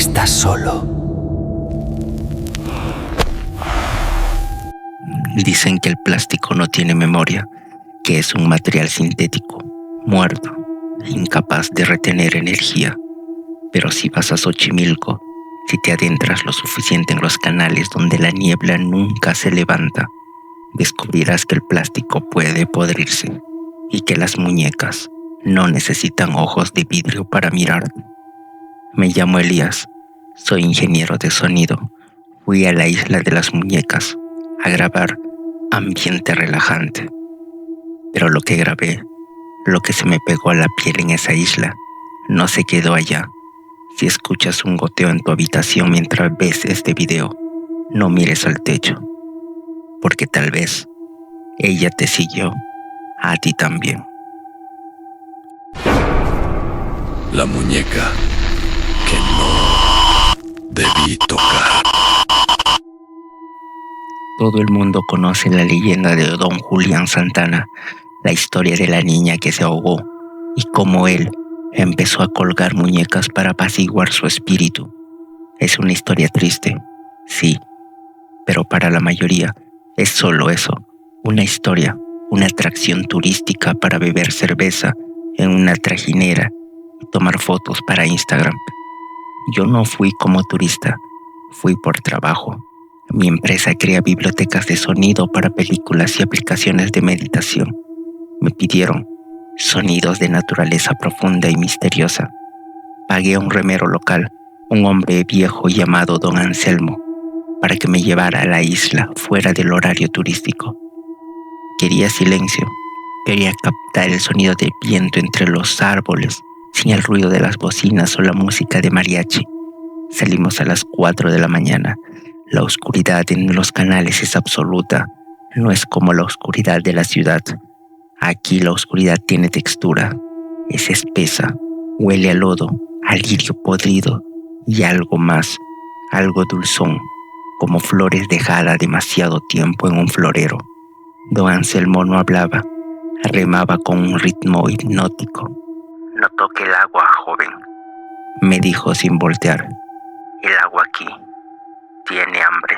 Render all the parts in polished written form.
estás solo. Dicen que el plástico no tiene memoria, que es un material sintético, muerto, incapaz de retener energía. Pero si vas a Xochimilco, si te adentras lo suficiente en los canales donde la niebla nunca se levanta, descubrirás que el plástico puede podrirse y que las muñecas no necesitan ojos de vidrio para mirar. Me llamo Elías, soy ingeniero de sonido. Fui a la isla de las muñecas a grabar ambiente relajante. Pero lo que grabé, lo que se me pegó a la piel en esa isla, no se quedó allá. Si escuchas un goteo en tu habitación mientras ves este video, no mires al techo, porque tal vez ella te siguió a ti también. La muñeca que no debí tocar. Todo el mundo conoce la leyenda de Don Julián Santana, la historia de la niña que se ahogó y cómo él empezó a colgar muñecas para apaciguar su espíritu. Es una historia triste, sí, pero para la mayoría es solo eso, una historia, una atracción turística para beber cerveza en una trajinera y tomar fotos para Instagram. Yo no fui como turista, fui por trabajo. Mi empresa crea bibliotecas de sonido para películas y aplicaciones de meditación. Me pidieron sonidos de naturaleza profunda y misteriosa. Pagué a un remero local, un hombre viejo llamado Don Anselmo, para que me llevara a la isla fuera del horario turístico. Quería silencio, quería captar el sonido del viento entre los árboles, sin el ruido de las bocinas o la música de mariachi. Salimos a las 4 de la mañana. La oscuridad en los canales es absoluta, no es como la oscuridad de la ciudad. Aquí la oscuridad tiene textura, es espesa, huele a lodo, a lirio podrido y algo más, algo dulzón, como flores dejadas demasiado tiempo en un florero. Don Anselmo no hablaba, remaba con un ritmo hipnótico. No toque el agua, joven, me dijo sin voltear. El agua aquí tiene hambre.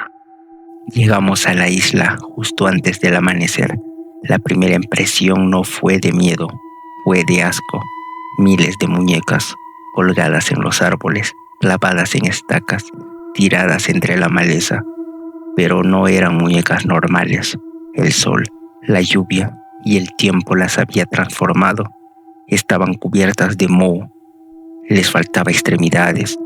Llegamos a la isla justo antes del amanecer. La primera impresión no fue de miedo, fue de asco. Miles de muñecas colgadas en los árboles, clavadas en estacas, tiradas entre la maleza. Pero no eran muñecas normales. El sol, la lluvia y el tiempo las había transformado. Estaban cubiertas de moho. Les faltaba extremidades.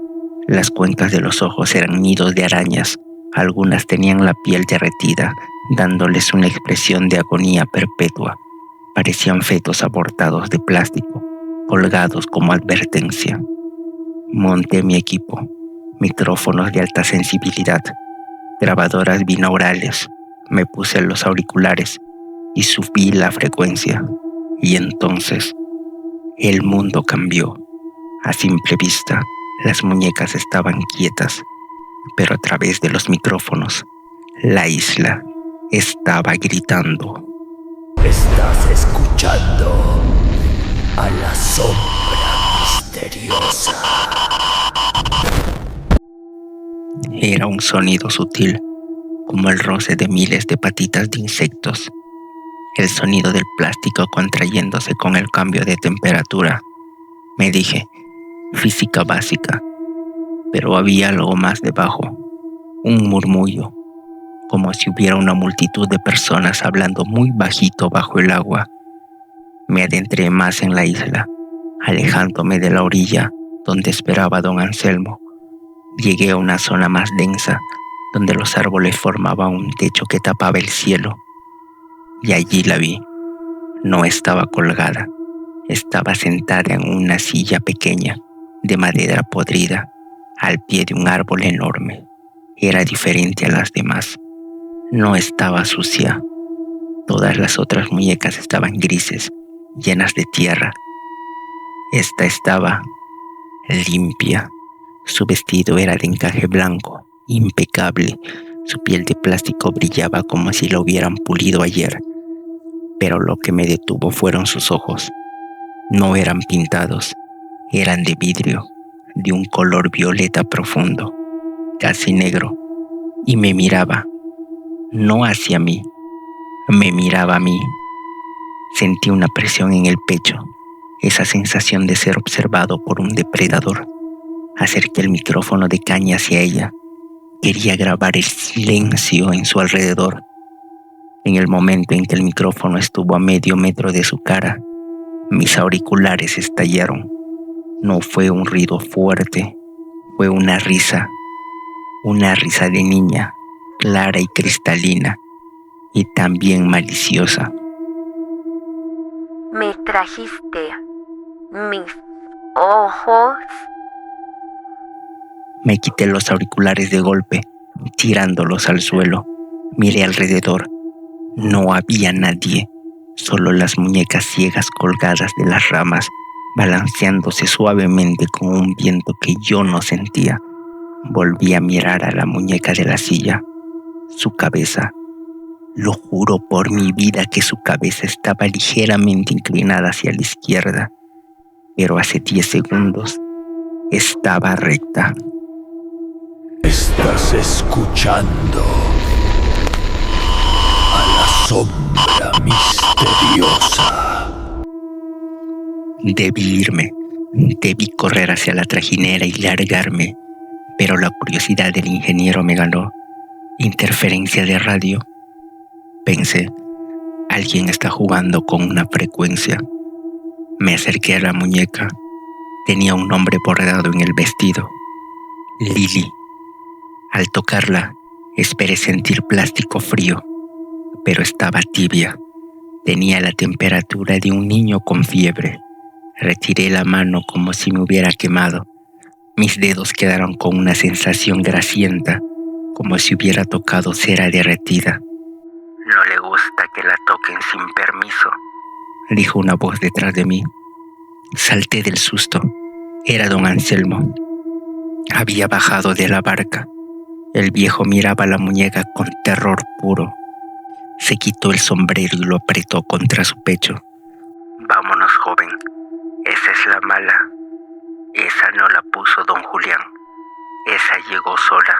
Las cuencas de los ojos eran nidos de arañas. Algunas tenían la piel derretida, dándoles una expresión de agonía perpetua. Parecían fetos abortados de plástico, colgados como advertencia. Monté mi equipo, micrófonos de alta sensibilidad, grabadoras binaurales. Me puse los auriculares y subí la frecuencia. Y entonces, el mundo cambió. A simple vista, las muñecas estaban quietas, pero a través de los micrófonos, la isla estaba gritando. Estás escuchando a la sombra misteriosa. Era un sonido sutil, como el roce de miles de patitas de insectos, el sonido del plástico contrayéndose con el cambio de temperatura. Me dije, física básica, pero había algo más debajo, un murmullo, como si hubiera una multitud de personas hablando muy bajito bajo el agua. Me adentré más en la isla, alejándome de la orilla donde esperaba don Anselmo. Llegué a una zona más densa, donde los árboles formaban un techo que tapaba el cielo. Y allí la vi. No estaba colgada, estaba sentada en una silla pequeña, de madera podrida, al pie de un árbol enorme. Era diferente a las demás. No estaba sucia. Todas las otras muñecas estaban grises, llenas de tierra. Esta estaba limpia. Su vestido era de encaje blanco, impecable. Su piel de plástico brillaba como si la hubieran pulido ayer. Pero lo que me detuvo fueron sus ojos. No eran pintados, eran de vidrio, de un color violeta profundo, casi negro, y me miraba, no hacia mí, me miraba a mí. Sentí una presión en el pecho, esa sensación de ser observado por un depredador. Acerqué el micrófono de caña hacia ella. Quería grabar el silencio en su alrededor. En el momento en que el micrófono estuvo a medio metro de su cara, mis auriculares estallaron. No fue un ruido fuerte, fue una risa de niña, clara y cristalina, y también maliciosa. Me trajiste mis ojos. Me quité los auriculares de golpe, tirándolos al suelo. Miré alrededor. No había nadie, solo las muñecas ciegas colgadas de las ramas, balanceándose suavemente con un viento que yo no sentía. Volví a mirar a la muñeca de la silla. Su cabeza. Lo juro por mi vida que su cabeza estaba ligeramente inclinada hacia la izquierda, pero hace 10 segundos estaba recta. Estás escuchando a la sombra misteriosa. Debí irme, debí correr hacia la trajinera y largarme, pero la curiosidad del ingeniero me ganó. Interferencia de radio. Pensé, alguien está jugando con una frecuencia. Me acerqué a la muñeca. Tenía un nombre bordado en el vestido. Lily. Al tocarla, esperé sentir plástico frío, pero estaba tibia. Tenía la temperatura de un niño con fiebre. Retiré la mano como si me hubiera quemado. Mis dedos quedaron con una sensación grasienta, como si hubiera tocado cera derretida. No le gusta que la toquen sin permiso, dijo una voz detrás de mí. Salté del susto. Era don Anselmo. Había bajado de la barca. El viejo miraba la muñeca con terror puro. Se quitó el sombrero y lo apretó contra su pecho. Vámonos, joven. Esa es la mala. Esa no la puso don Julián. Esa llegó sola.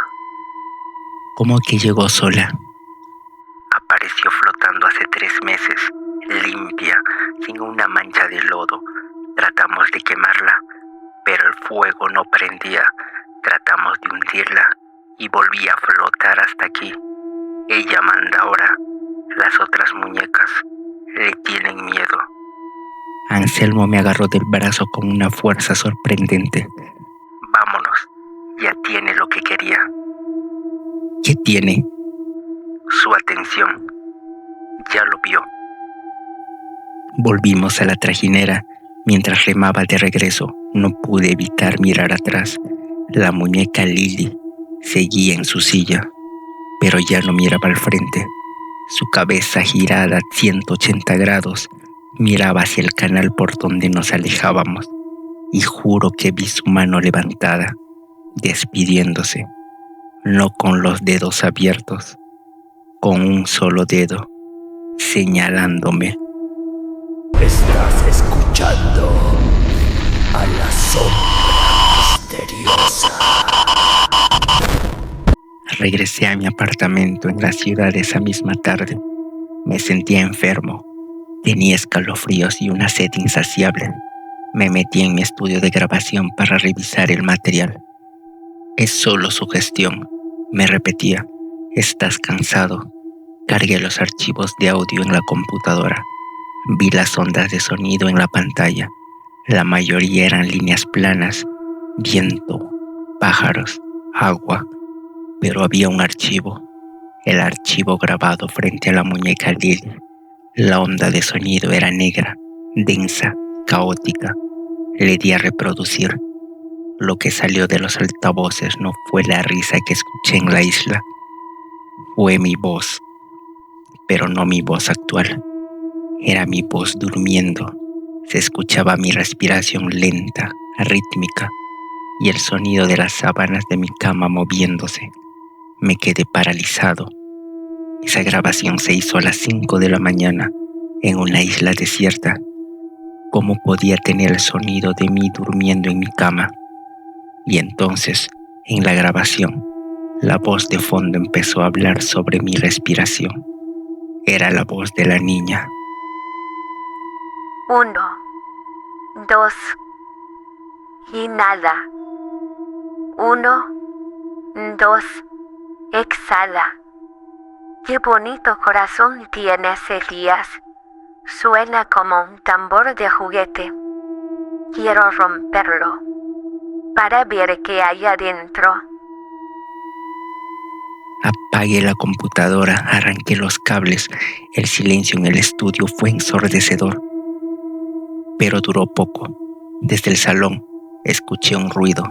¿Cómo que llegó sola? Apareció flotando hace 3 meses, limpia, sin una mancha de lodo. Tratamos de quemarla, pero el fuego no prendía. Tratamos de hundirla y volvía a flotar hasta aquí. Ella manda ahora. Las otras muñecas le tienen miedo. Anselmo me agarró del brazo con una fuerza sorprendente. Vámonos, ya tiene lo que quería. ¿Qué tiene? Su atención. Ya lo vio. Volvimos a la trajinera. Mientras remaba de regreso, no pude evitar mirar atrás. La muñeca Lily seguía en su silla, pero ya no miraba al frente. Su cabeza girada a 180 grados miraba hacia el canal por donde nos alejábamos, y juro que vi su mano levantada, despidiéndose, no con los dedos abiertos, con un solo dedo, señalándome. Estás escuchando a la sombra misteriosa. Regresé a mi apartamento en la ciudad esa misma tarde. Me sentía enfermo. Tenía escalofríos y una sed insaciable. Me metí en mi estudio de grabación para revisar el material. Es solo sugestión, me repetía. Estás cansado. Cargué los archivos de audio en la computadora. Vi las ondas de sonido en la pantalla. La mayoría eran líneas planas, viento, pájaros, agua. Pero había un archivo, el archivo grabado frente a la muñeca Lily. La onda de sonido era negra, densa, caótica. Le di a reproducir. Lo que salió de los altavoces no fue la risa que escuché en la isla. Fue mi voz, pero no mi voz actual. Era mi voz durmiendo. Se escuchaba mi respiración lenta, rítmica, y el sonido de las sábanas de mi cama moviéndose. Me quedé paralizado. Esa grabación se hizo a las 5 de la mañana en una isla desierta. ¿Cómo podía tener el sonido de mí durmiendo en mi cama? Y entonces, en la grabación, la voz de fondo empezó a hablar sobre mi respiración. Era la voz de la niña. 1, 2, inhala. 1, 2, exhala. Qué bonito corazón tienes, Elías. Suena como un tambor de juguete. Quiero romperlo para ver qué hay adentro. Apagué la computadora, arranqué los cables. El silencio en el estudio fue ensordecedor. Pero duró poco. Desde el salón escuché un ruido.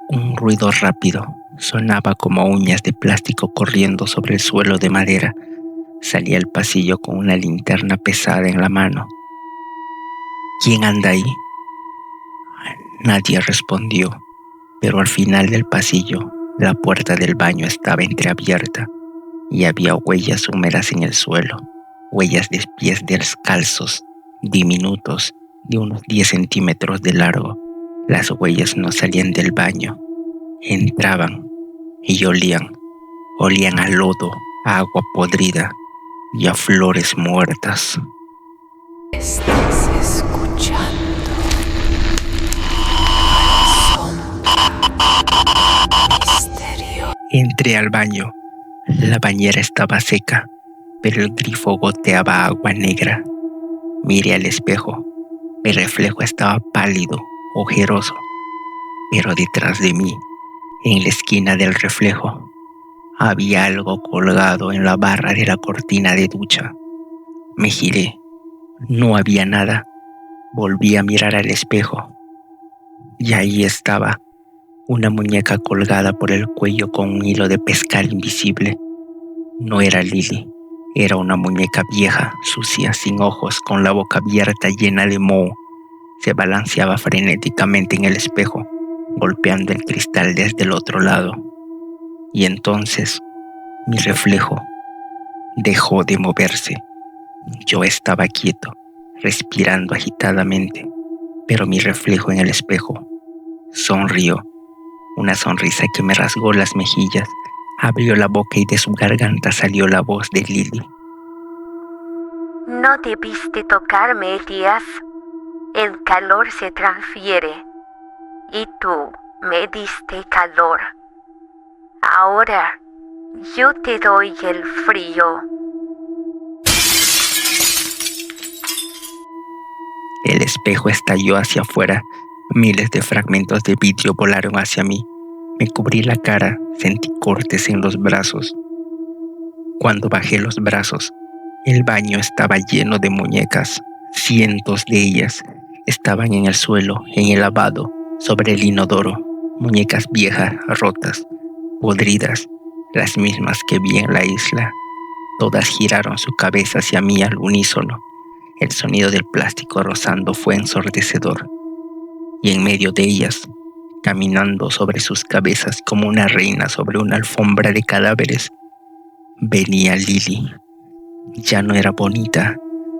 Un ruido rápido. Sonaba como uñas de plástico corriendo sobre el suelo de madera. Salí al pasillo con una linterna pesada en la mano. ¿Quién anda ahí? Nadie respondió, pero al final del pasillo, la puerta del baño estaba entreabierta y había huellas húmedas en el suelo, huellas de pies descalzos, diminutos, de unos 10 centímetros de largo. Las huellas no salían del baño, entraban y olían a lodo, a agua podrida y a flores muertas. Estás escuchando Misterio. Entré al baño. La bañera estaba seca, pero el grifo goteaba agua negra. Miré al espejo. Mi reflejo estaba pálido, ojeroso, pero detrás de mí, en la esquina del reflejo, había algo colgado en la barra de la cortina de ducha. Me giré. No había nada. Volví a mirar al espejo. Y ahí estaba, una muñeca colgada por el cuello con un hilo de pescar invisible. No era Lily. Era una muñeca vieja, sucia, sin ojos, con la boca abierta llena de moho. Se balanceaba frenéticamente en el espejo, golpeando el cristal desde el otro lado. Y entonces, mi reflejo dejó de moverse. Yo estaba quieto, respirando agitadamente, pero mi reflejo en el espejo sonrió. Una sonrisa que me rasgó las mejillas. Abrió la boca y de su garganta salió la voz de Lily. No debiste tocarme, Elías. El calor se transfiere y tú me diste calor. Ahora yo te doy el frío. El espejo estalló hacia afuera. Miles de fragmentos de vidrio volaron hacia mí. Me cubrí la cara, sentí cortes en los brazos. Cuando bajé los brazos, el baño estaba lleno de muñecas. Cientos de ellas estaban en el suelo, en el lavabo, sobre el inodoro. Muñecas viejas, rotas, podridas, las mismas que vi en la isla. Todas giraron su cabeza hacia mí al unísono. El sonido del plástico rozando fue ensordecedor. Y en medio de ellas, caminando sobre sus cabezas como una reina sobre una alfombra de cadáveres, venía Lily. Ya no era bonita.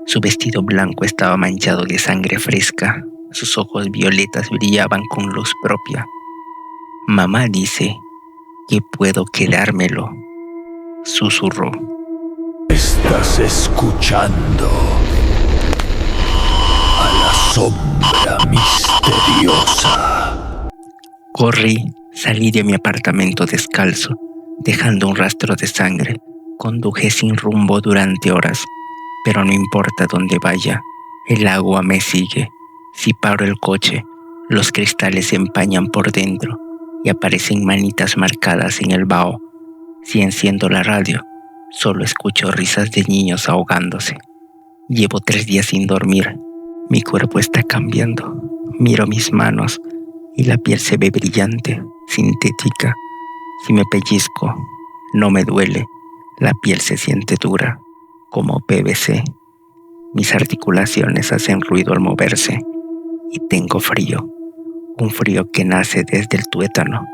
Su vestido blanco estaba manchado de sangre fresca. Sus ojos violetas brillaban con luz propia. Mamá dice que puedo quedármelo, susurró. Estás escuchando a la sombra misteriosa. Corrí, salí de mi apartamento descalzo, dejando un rastro de sangre. Conduje sin rumbo durante horas, pero no importa dónde vaya, el agua me sigue. Si paro el coche, los cristales se empañan por dentro y aparecen manitas marcadas en el vaho. Si enciendo la radio, solo escucho risas de niños ahogándose. Llevo 3 días sin dormir. Mi cuerpo está cambiando. Miro mis manos y la piel se ve brillante, sintética. Si me pellizco, no me duele. La piel se siente dura, como PVC. Mis articulaciones hacen ruido al moverse y tengo frío. Un frío que nace desde el tuétano.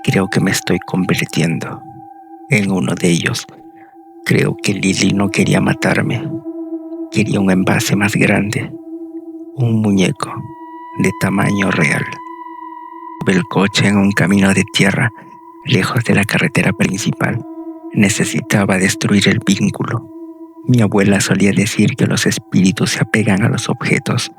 Creo que me estoy convirtiendo en uno de ellos. Creo que Lily no quería matarme. Quería un envase más grande. Un muñeco de tamaño real. El coche en un camino de tierra, lejos de la carretera principal. Necesitaba destruir el vínculo. Mi abuela solía decir que los espíritus se apegan a los objetos.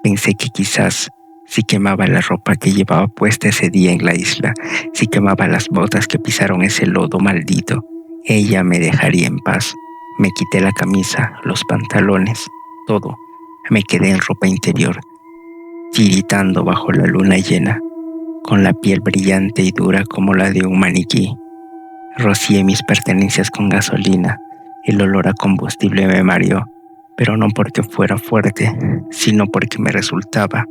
Pensé que quizás si quemaba la ropa que llevaba puesta ese día en la isla, si quemaba las botas que pisaron ese lodo maldito, ella me dejaría en paz. Me quité la camisa, los pantalones, todo. Me quedé en ropa interior, tiritando bajo la luna llena, con la piel brillante y dura como la de un maniquí. Rocié mis pertenencias con gasolina. El olor a combustible me mareó, pero no porque fuera fuerte, sino porque me resultaba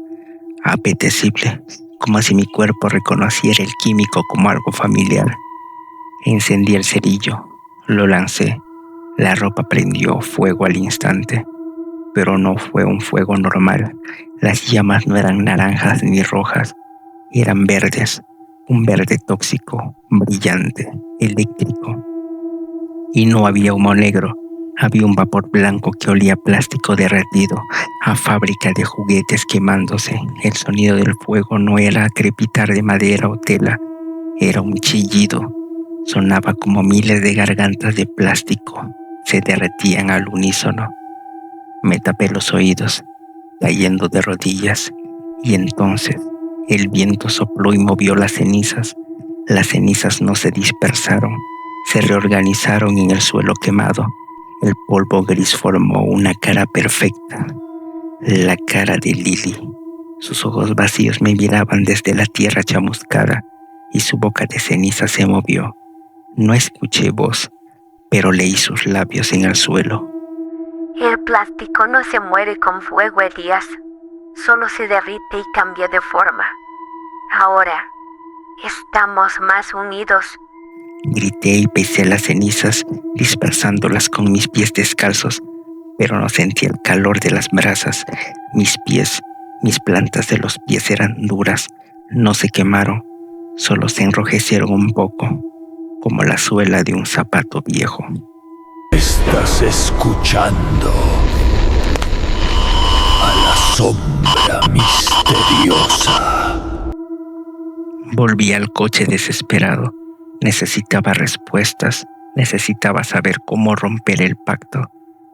apetecible, como si mi cuerpo reconociera el químico como algo familiar. Encendí el cerillo, lo lancé. La ropa prendió fuego al instante, pero no fue un fuego normal. Las llamas no eran naranjas ni rojas, eran verdes, un verde tóxico, brillante, eléctrico. Y no había humo negro, había un vapor blanco que olía a plástico derretido, a fábrica de juguetes quemándose. El sonido del fuego no era crepitar de madera o tela, era un chillido. Sonaba como miles de gargantas de plástico, se derretían al unísono. Me tapé los oídos, cayendo de rodillas, y entonces el viento sopló y movió las cenizas. Las cenizas no se dispersaron, se reorganizaron en el suelo quemado. El polvo gris formó una cara perfecta, la cara de Lily. Sus ojos vacíos me miraban desde la tierra chamuscada y su boca de ceniza se movió. No escuché voz, pero leí sus labios en el suelo. El plástico no se muere con fuego, Elías. Solo se derrite y cambia de forma. Ahora estamos más unidos. Grité y pisé las cenizas, dispersándolas con mis pies descalzos, pero no sentí el calor de las brasas. Mis plantas de los pies eran duras, no se quemaron, solo se enrojecieron un poco, como la suela de un zapato viejo. Estás escuchando a la sombra misteriosa. Volví al coche desesperado. Necesitaba respuestas, necesitaba saber cómo romper el pacto.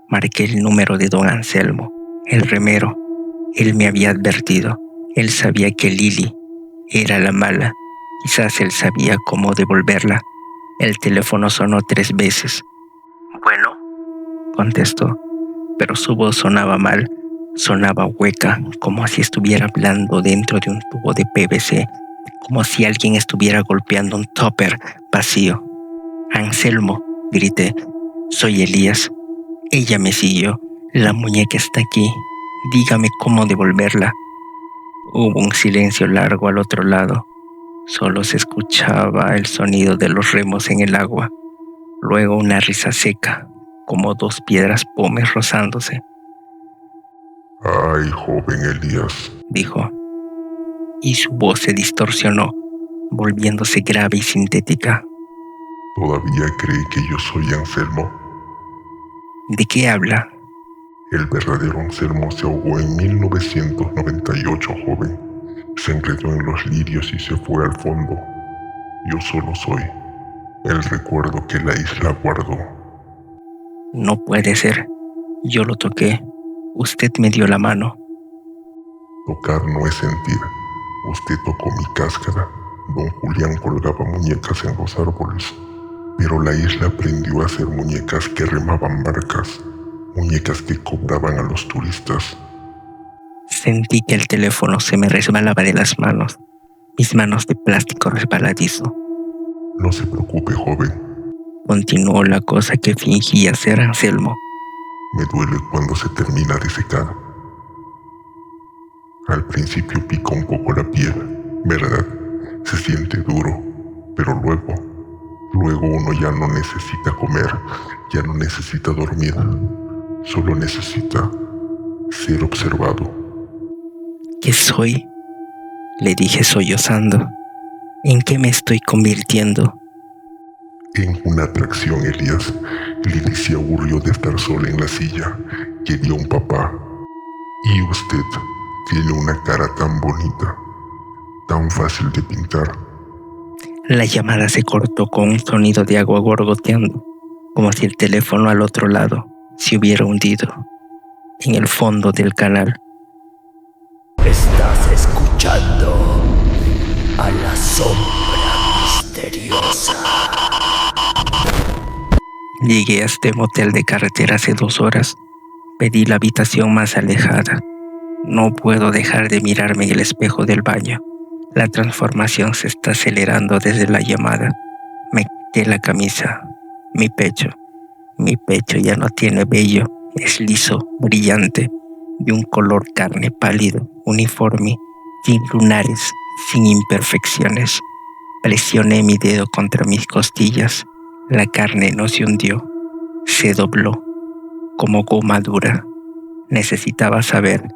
Marqué el número de don Anselmo, el remero. Él me había advertido, él sabía que Lily era la mala. Quizás él sabía cómo devolverla. El teléfono sonó 3 veces. Bueno, contestó, pero su voz sonaba mal, sonaba hueca, como si estuviera hablando dentro de un tubo de PVC, como si alguien estuviera golpeando un tupper vacío. Anselmo, grité, soy Elías. Ella me siguió, la muñeca está aquí, dígame cómo devolverla. Hubo un silencio largo al otro lado, solo se escuchaba el sonido de los remos en el agua. Luego una risa seca, como 2 piedras pómez rozándose. Ay, joven Elías, dijo, y su voz se distorsionó, volviéndose grave y sintética. ¿todavía cree que yo soy Anselmo? ¿De qué habla? El verdadero Anselmo se ahogó en 1998, joven. Se enredó en los lirios y se fue al fondo. Yo solo soy el recuerdo que la isla guardó. No puede ser. Yo lo toqué. Usted me dio la mano. Tocar no es sentir. Usted tocó mi cáscara. Don Julián colgaba muñecas en los árboles. Pero la isla aprendió a hacer muñecas que remaban barcas. Muñecas que cobraban a los turistas. Sentí que el teléfono se me resbalaba de las manos. Mis manos de plástico resbaladizo. No se preocupe, joven. Continuó la cosa que fingía ser Anselmo. Me duele cuando se termina de secar. Al principio pica un poco la piel, ¿verdad? Se siente duro, pero luego uno ya no necesita comer, ya no necesita dormir, solo necesita ser observado. ¿Qué soy? Le dije sollozando. ¿En qué me estoy convirtiendo? En una atracción, Elías. Lily se aburrió de estar sola en la silla. Quería un papá. Y usted tiene una cara tan bonita. tan fácil de pintar. La llamada se cortó con un sonido de agua gorgoteando, como si el teléfono al otro lado se hubiera hundido en el fondo del canal. Estás escuchando a la sombra misteriosa. Llegué a este motel de carretera hace 2 horas. Pedí la habitación más alejada. No puedo dejar de mirarme en el espejo del baño. La transformación se está acelerando desde la llamada. Me quité la camisa. Mi pecho ya no tiene vello. Es liso, brillante, de un color carne pálido, uniforme, sin lunares, sin imperfecciones. Presioné mi dedo contra mis costillas. La carne no se hundió, se dobló, como goma dura. Necesitaba saber,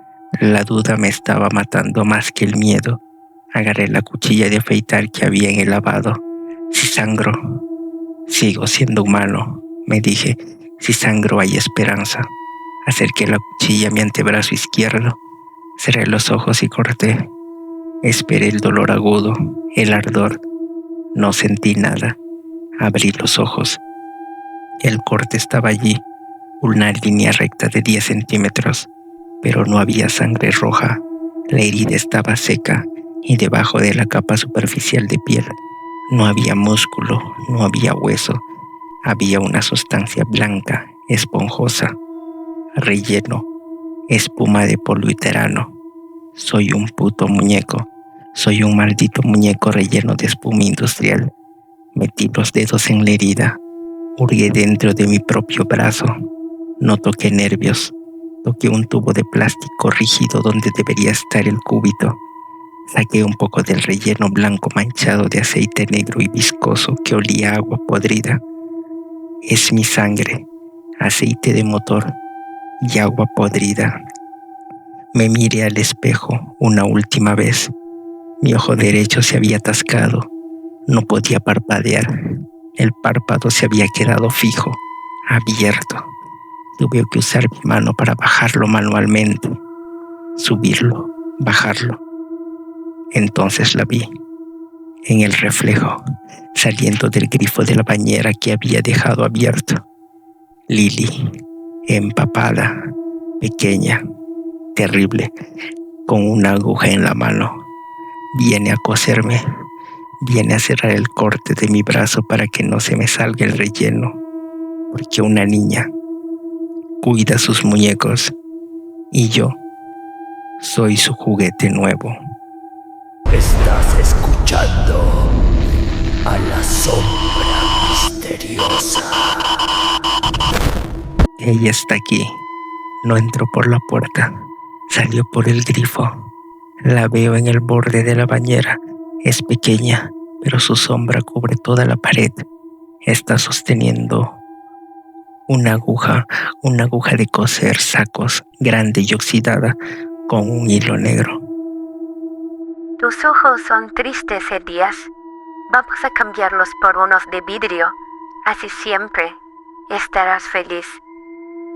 la duda me estaba matando más que el miedo. Agarré la cuchilla de afeitar que había en el lavado. Si sangro, sigo siendo humano, me dije. Si sangro hay esperanza. Acerqué la cuchilla a mi antebrazo izquierdo. Cerré los ojos y corté. Esperé el dolor agudo, el ardor. No sentí nada. Abrí los ojos. El corte estaba allí, una línea recta de 10 centímetros, pero no había sangre roja. La herida estaba seca y debajo de la capa superficial de piel no había músculo, no había hueso. Había una sustancia blanca, esponjosa, relleno, espuma de poliuretano. Soy un puto muñeco. Soy un maldito muñeco relleno de espuma industrial. Metí los dedos en la herida. Hurgué dentro de mi propio brazo. No toqué nervios. Toqué un tubo de plástico rígido donde debería estar el cúbito. Saqué un poco del relleno blanco manchado de aceite negro y viscoso que olía a agua podrida. Es mi sangre, aceite de motor y agua podrida. Me miré al espejo una última vez. Mi ojo derecho se había atascado. No podía parpadear. El párpado se había quedado fijo, abierto. Tuve que usar mi mano para bajarlo manualmente. Subirlo, bajarlo. Entonces la vi, en el reflejo, saliendo del grifo de la bañera que había dejado abierto. Lily, empapada, pequeña, terrible, con una aguja en la mano. Viene a coserme, viene a cerrar el corte de mi brazo para que no se me salga el relleno, porque una niña cuida sus muñecos y yo soy su juguete nuevo. Estás escuchando a la sombra misteriosa. Ella está aquí. No entró por la puerta, salió por el grifo. La veo en el borde de la bañera. Es pequeña, pero su sombra cubre toda la pared. Está sosteniendo una aguja de coser sacos, grande y oxidada, con un hilo negro. Tus ojos son tristes, Elías. Vamos a cambiarlos por unos de vidrio. Así siempre estarás feliz.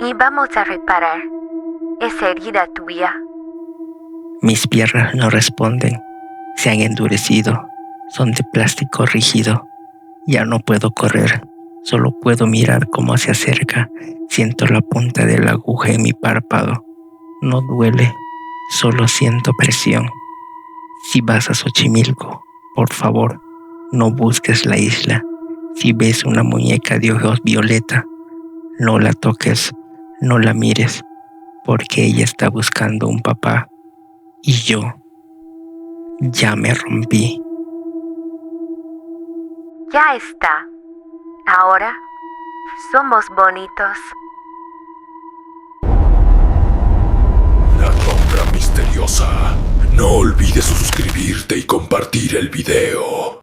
Y vamos a reparar esa herida tuya. Mis piernas no responden. Se han endurecido. Son de plástico rígido. Ya no puedo correr. Solo puedo mirar cómo se acerca. Siento la punta de la aguja en mi párpado. No duele. Solo siento presión. Si vas a Xochimilco, por favor, no busques la isla. Si ves una muñeca de ojos violeta, no la toques, no la mires, porque ella está buscando un papá y yo ya me rompí. Ya está. Ahora somos bonitos. La sombra misteriosa. No olvides suscribirte y compartir el video.